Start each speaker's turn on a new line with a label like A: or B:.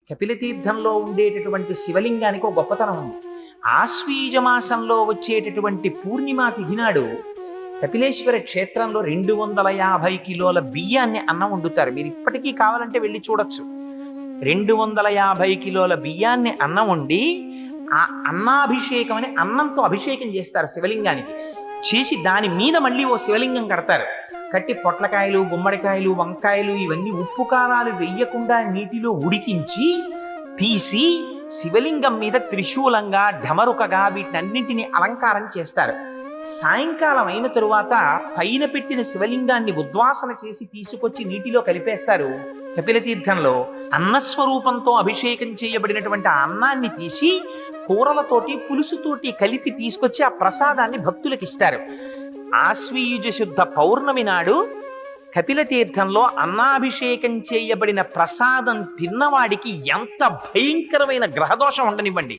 A: కపిలతీర్థంలో ఉండేటటువంటి శివలింగానికి ఒక గొప్పతనం ఉంది. ఆశ్వీజ మాసంలో వచ్చేటటువంటి పూర్ణిమా తిథి నాడు కపిలేశ్వర క్షేత్రంలో 250 కిలోల బియ్యాన్ని అన్నం వండుతారు. మీరు ఇప్పటికీ కావాలంటే వెళ్ళి చూడొచ్చు. 250 కిలోల బియ్యాన్ని అన్నం వండి ఆ అన్నాభిషేకం అని అన్నంతో అభిషేకం చేస్తారు శివలింగానికి. చేసి దాని మీద మళ్ళీ ఓ శివలింగం కడతారు. కట్టి పొట్లకాయలు, గుమ్మడికాయలు, వంకాయలు ఇవన్నీ ఉప్పు కారాలు వెయ్యకుండా నీటిలో ఉడికించి తీసి శివలింగం మీద త్రిశూలంగా, ఢమరుకగా వీటన్నింటినీ అలంకారం చేస్తారు. సాయంకాలం అయిన తరువాత పైన పెట్టిన శివలింగాన్ని ఉద్వాసన చేసి తీసుకొచ్చి నీటిలో కలిపేస్తారు. కపిలతీర్థంలో అన్నస్వరూపంతో అభిషేకం చేయబడినటువంటి ఆ అన్నాన్ని తీసి కూరలతోటి పులుసుతోటి కలిపి తీసుకొచ్చి ఆ ప్రసాదాన్ని భక్తులకు ఇస్తారు. ఆశ్వీయుజ శుద్ధ పౌర్ణమి నాడు కపిలతీర్థంలో అన్నాభిషేకం చేయబడిన ప్రసాదం తిన్నవాడికి ఎంత భయంకరమైన గ్రహదోషం ఉండనివ్వండి.